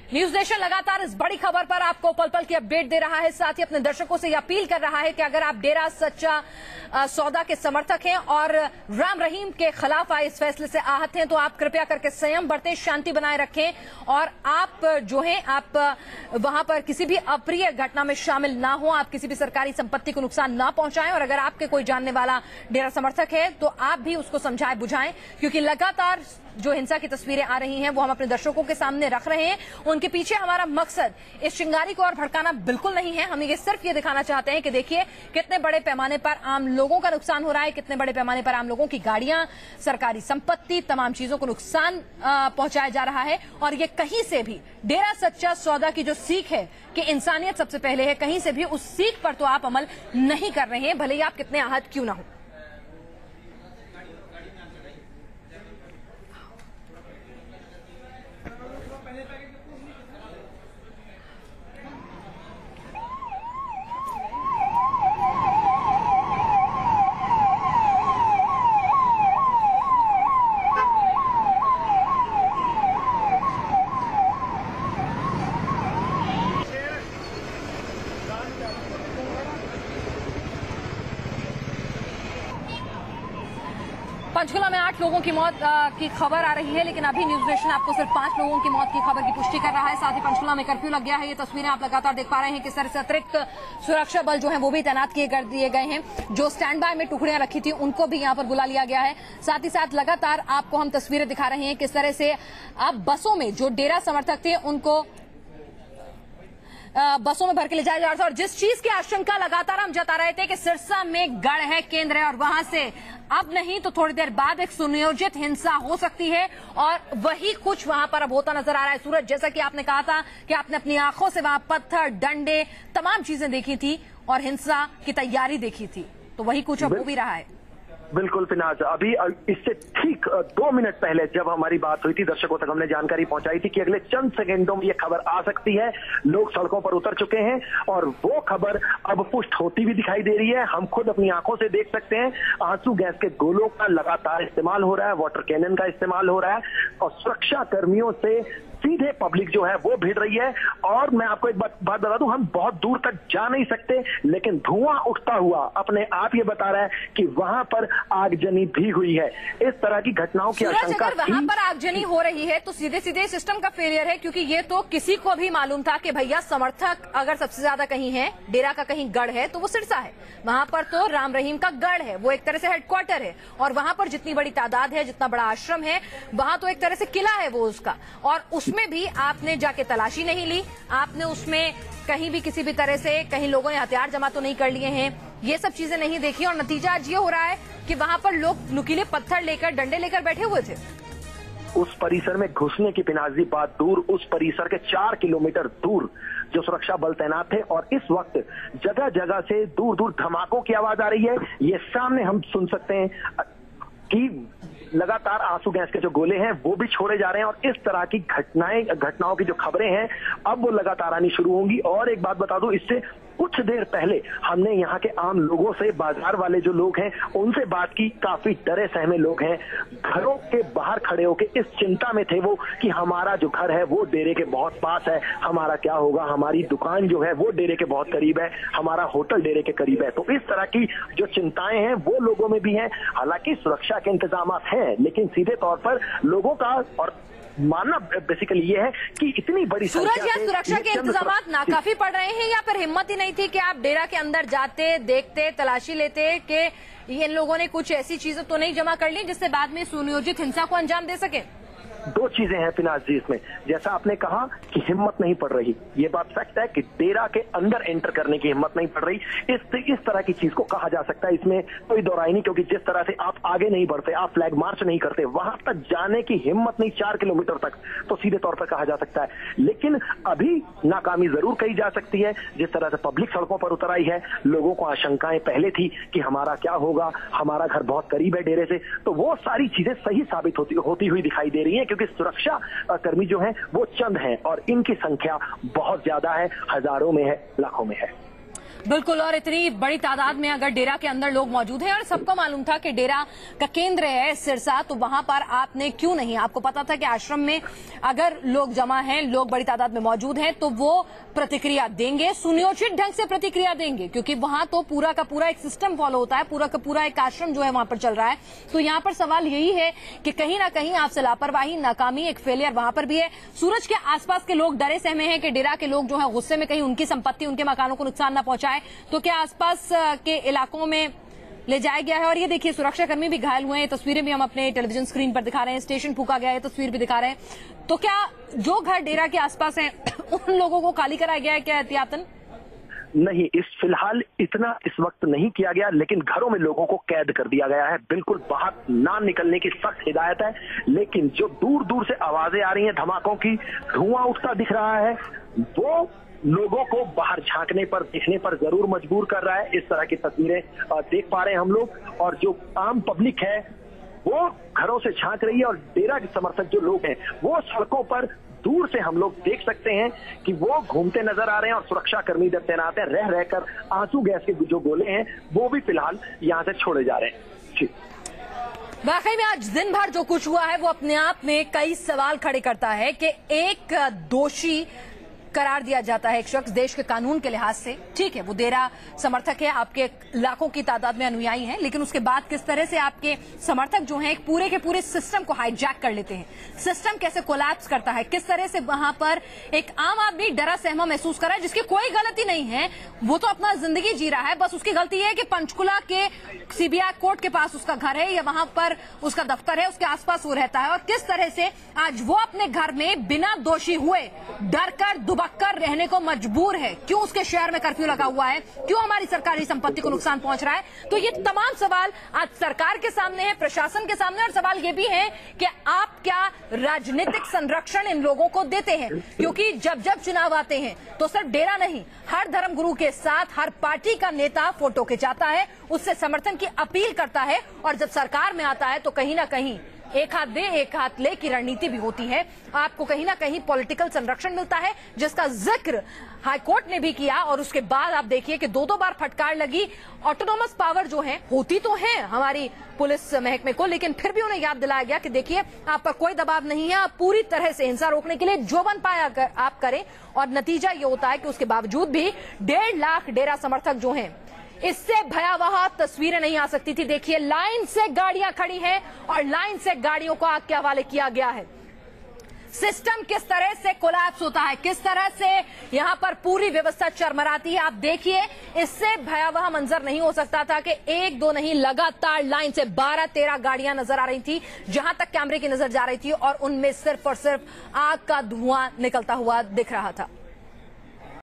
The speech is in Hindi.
न्यूज नेशन लगातार इस बड़ी खबर पर आपको पल पल की अपडेट दे रहा है। साथ ही अपने दर्शकों से यह अपील कर रहा है कि अगर आप डेरा सच्चा सौदा के समर्थक हैं और राम रहीम के खिलाफ आए इस फैसले से आहत हैं तो आप कृपया करके संयम बरतें, शांति बनाए रखें और आप जो हैं आप वहां पर किसी भी अप्रिय घटना में शामिल ना हो, आप किसी भी सरकारी संपत्ति को नुकसान ना पहुंचाएं और अगर आपके कोई जानने वाला डेरा समर्थक है तो आप भी उसको समझाएं बुझाएं, क्योंकि लगातार जो हिंसा की तस्वीरें आ रही हैं वो हम अपने दर्शकों के सामने रख रहे हैं। उनके पीछे हमारा मकसद इस चिंगारी को और भड़काना बिल्कुल नहीं है। हम ये सिर्फ ये दिखाना चाहते हैं कि देखिए कितने बड़े पैमाने पर आम लोगों का नुकसान हो रहा है, कितने बड़े पैमाने पर आम लोगों की गाड़ियां, सरकारी संपत्ति, तमाम चीजों को नुकसान पहुंचाया जा रहा है। और ये कहीं से भी डेरा सच्चा सौदा की जो सीख है कि इंसानियत सबसे पहले है, कहीं से भी उस सीख पर तो आप अमल नहीं कर रहे हैं, भले ही आप कितने आहत क्यों ना हो। पंचकुला में 8 लोगों की मौत की खबर आ रही है, लेकिन अभी न्यूज नेशन आपको सिर्फ 5 लोगों की मौत की खबर की पुष्टि कर रहा है। साथ ही पंचकुला में कर्फ्यू लग गया है। ये तस्वीरें आप लगातार देख पा रहे हैं किस तरह से अतिरिक्त सुरक्षा बल जो है वो भी तैनात कर दिए गए हैं। जो स्टैंड बाय में टुकड़ियां रखी थी उनको भी यहाँ पर बुला लिया गया है। साथ ही साथ लगातार आपको हम तस्वीरें दिखा रहे हैं किस तरह से अब बसों में जो डेरा समर्थक थे उनको बसों में भर के ले जाया जा रहा था। और जिस चीज की आशंका लगातार हम जता रहे थे कि सिरसा में गढ़ है, केंद्र है और वहां से अब नहीं तो थोड़ी देर बाद एक सुनियोजित हिंसा हो सकती है और वही कुछ वहां पर अब होता नजर आ रहा है। सूरज, जैसा कि आपने कहा था कि आपने अपनी आंखों से वहां पत्थर, डंडे, तमाम चीजें देखी थी और हिंसा की तैयारी देखी थी, तो वही कुछ अब हो भी रहा है। बिल्कुल फिनाज, अभी इससे ठीक 2 मिनट पहले जब हमारी बात हुई थी, दर्शकों तक हमने जानकारी पहुंचाई थी कि अगले चंद सेकंडों में ये खबर आ सकती है। लोग सड़कों पर उतर चुके हैं और वो खबर अब पुष्ट होती हुई दिखाई दे रही है। हम खुद अपनी आंखों से देख सकते हैं आंसू गैस के गोलों का लगातार इस्तेमाल हो रहा है, वाटर कैनन का इस्तेमाल हो रहा है और सुरक्षा कर्मियों से सीधे पब्लिक जो है वो भिड़ रही है। और मैं आपको एक बात बता दूं, हम बहुत दूर तक जा नहीं सकते, लेकिन धुआं उठता हुआ अपने आप ये बता रहा है कि वहां पर आगजनी भी हुई है। इस तरह की घटनाओं की आशंका अगर वहां पर आगजनी हो रही है तो सीधे सीधे सिस्टम का फेलियर है, क्योंकि ये तो किसी को भी मालूम था कि भैया समर्थक अगर सबसे ज्यादा कहीं है, डेरा का कहीं गढ़ है तो वो सिरसा है। वहां पर तो राम रहीम का गढ़ है, वो एक तरह से हेडक्वार्टर है और वहां पर जितनी बड़ी तादाद है, जितना बड़ा आश्रम है, वहां तो एक तरह से किला है वो उसका। और उसमें भी आपने जाके तलाशी नहीं ली, आपने उसमें कहीं भी किसी भी तरह से कहीं लोगों ने हथियार जमा तो नहीं कर लिए हैं, ये सब चीजें नहीं देखी और नतीजा आज ये हो रहा है कि वहां पर लोग नुकीले पत्थर लेकर, डंडे लेकर बैठे हुए थे। उस परिसर में घुसने की पिनाजी बात दूर, उस परिसर के 4 किलोमीटर दूर जो सुरक्षा बल तैनात थे और इस वक्त जगह जगह से दूर दूर धमाकों की आवाज आ रही है। ये सामने हम सुन सकते हैं कि लगातार आंसू गैस के जो गोले हैं वो भी छोड़े जा रहे हैं और इस तरह की घटनाओं की जो खबरें हैं अब वो लगातार आनी शुरू होंगी। और एक बात बता दूं, इससे कुछ देर पहले हमने यहाँ के आम लोगों से, बाजार वाले जो लोग हैं उनसे बात की। काफी डरे सहमे लोग हैं, घरों के बाहर खड़े होकर इस चिंता में थे वो कि हमारा जो घर है वो डेरे के बहुत पास है, हमारा क्या होगा, हमारी दुकान जो है वो डेरे के बहुत करीब है, हमारा होटल डेरे के करीब है। तो इस तरह की जो चिंताएं हैं वो लोगों में भी हैं। हालांकि सुरक्षा के इंतजाम हैं, लेकिन सीधे तौर पर लोगों का और मानना बेसिकली ये है कि इतनी बड़ी सूरज, या सुरक्षा के इंतजाम नाकाफी पड़ रहे हैं या फिर हिम्मत ही नहीं थी कि आप डेरा के अंदर जाते, देखते, तलाशी लेते कि इन लोगों ने कुछ ऐसी चीजें तो नहीं जमा कर ली जिससे बाद में सुनियोजित हिंसा को अंजाम दे सके? 2 चीजें हैं फिनाज जी इसमें। जैसा आपने कहा कि हिम्मत नहीं पड़ रही, ये बात फैक्ट है कि डेरा के अंदर एंटर करने की हिम्मत नहीं पड़ रही। इस तरह की चीज को कहा जा सकता है, इसमें कोई दोहराई नहीं, क्योंकि जिस तरह से आप आगे नहीं बढ़ते, आप फ्लैग मार्च नहीं करते, वहां तक जाने की हिम्मत नहीं 4 किलोमीटर तक, तो सीधे तौर पर कहा जा सकता है। लेकिन अभी नाकामी जरूर कही जा सकती है। जिस तरह से पब्लिक सड़कों पर उतर आई है, लोगों को आशंकाएं पहले थी कि हमारा क्या होगा, हमारा घर बहुत करीब है डेरे से, तो वो सारी चीजें सही साबित होती हुई दिखाई दे रही है, क्योंकि सुरक्षा कर्मी जो हैं वो चंद हैं और इनकी संख्या बहुत ज्यादा है, हजारों में है, लाखों में है। बिल्कुल, और इतनी बड़ी तादाद में अगर डेरा के अंदर लोग मौजूद हैं और सबको मालूम था कि डेरा का केंद्र है सिरसा, तो वहां पर आपने क्यों नहीं, आपको पता था कि आश्रम में अगर लोग जमा हैं, लोग बड़ी तादाद में मौजूद हैं, तो वो प्रतिक्रिया देंगे, सुनियोजित ढंग से प्रतिक्रिया देंगे, क्योंकि वहां तो पूरा का पूरा एक सिस्टम फॉलो होता है, पूरा का पूरा एक आश्रम जो है वहां पर चल रहा है। तो यहां पर सवाल यही है कि कहीं ना कहीं आपसे लापरवाही, नाकामी, एक फेलियर वहां पर भी है। सूरज के आसपास के लोग डरे सहमे हैं कि डेरा के लोग जो है गुस्से में कहीं उनकी संपत्ति, उनके मकानों को नुकसान न पहुंचाए, तो क्या आसपास के इलाकों में ले जाया गया है। और ये देखिए, सुरक्षाकर्मी भी घायल हुए हैं, तस्वीरें भी हम अपने टेलीविजन स्क्रीन पर दिखा रहे हैं, स्टेशन फूका गया है, तस्वीर भी दिखा रहे हैं। तो क्या जो घर डेरा के आसपास हैं उन लोगों को खाली कराया गया है क्या एहतियातन? नहीं, इस फिलहाल इतना इस वक्त नहीं किया गया, लेकिन घरों में लोगों को कैद कर दिया गया है। बिल्कुल बाहर ना निकलने की सख्त हिदायत है, लेकिन जो दूर दूर से आवाजें आ रही हैं धमाकों की, धुआं उठता दिख रहा है, वो लोगों को बाहर झांकने पर, देखने पर जरूर मजबूर कर रहा है। इस तरह की तस्वीरें देख पा रहे हैं हम लोग, और जो आम पब्लिक है वो घरों से झांक रही है, और डेरा के समर्थक जो लोग हैं वो सड़कों पर दूर से हम लोग देख सकते हैं कि वो घूमते नजर आ रहे हैं, और सुरक्षा कर्मी इधर तैनात है। रह रहकर आंसू गैस के जो गोले हैं वो भी फिलहाल यहाँ से छोड़े जा रहे हैं। जी, वाकई में आज दिन भर जो कुछ हुआ है वो अपने आप में कई सवाल खड़े करता है कि एक दोषी करार दिया जाता है, एक शख्स देश के कानून के लिहाज से, ठीक है वो डेरा समर्थक है, आपके लाखों की तादाद में अनुयायी हैं, लेकिन उसके बाद किस तरह से आपके समर्थक जो हैं एक पूरे के पूरे सिस्टम को हाईजैक कर लेते हैं, सिस्टम कैसे कोलैप्स करता है, किस तरह से वहां पर एक आम आदमी डरा सहमा महसूस कर रहा है जिसकी कोई गलती नहीं है, वो तो अपना जिंदगी जी रहा है, बस उसकी गलती है कि पंचकुला के सीबीआई कोर्ट के पास उसका घर है या वहां पर उसका दफ्तर है, उसके आसपास वो रहता है, और किस तरह से आज वो अपने घर में बिना दोषी हुए डर कर दुबक्कर रहने को मजबूर है। क्यों उसके शहर में कर्फ्यू लगा हुआ है, क्यों हमारी सरकारी संपत्ति को नुकसान पहुंच रहा है। तो ये तमाम सवाल आज सरकार के सामने है, प्रशासन के सामने, और सवाल ये भी है कि आप क्या राजनीतिक संरक्षण इन लोगों को देते हैं, क्योंकि जब जब चुनाव आते हैं तो सिर्फ डेरा नहीं, हर धर्मगुरु के साथ हर पार्टी का नेता फोटो खिंचाता है, उससे समर्थन की अपील करता है, और जब सरकार में आता है तो कहीं ना कहीं एक हाथ दे एक हाथ ले की रणनीति भी होती है। आपको कहीं ना कहीं पॉलिटिकल संरक्षण मिलता है, जिसका जिक्र हाईकोर्ट ने भी किया, और उसके बाद आप देखिए कि दो बार फटकार लगी। ऑटोनोमस पावर जो है होती तो है हमारी पुलिस महकमे को, लेकिन फिर भी उन्हें याद दिलाया गया कि देखिए आप पर कोई दबाव नहीं है, आप पूरी तरह से हिंसा रोकने के लिए जो बन पाया आप करें। और नतीजा ये होता है कि उसके बावजूद भी 1.5 लाख डेरा समर्थक जो हैं, इससे भयावह तस्वीरें नहीं आ सकती थी। देखिए लाइन से गाड़ियां खड़ी हैं और लाइन से गाड़ियों को आग के हवाले किया गया है। सिस्टम किस तरह से कोलैप्स होता है, किस तरह से यहां पर पूरी व्यवस्था चरमराती है। आप देखिए, इससे भयावह मंजर नहीं हो सकता था कि एक दो नहीं, लगातार लाइन से 12-13 गाड़ियां नजर आ रही थी, जहां तक कैमरे की नजर जा रही थी, और उनमें सिर्फ और सिर्फ आग का धुआं निकलता हुआ दिख रहा था।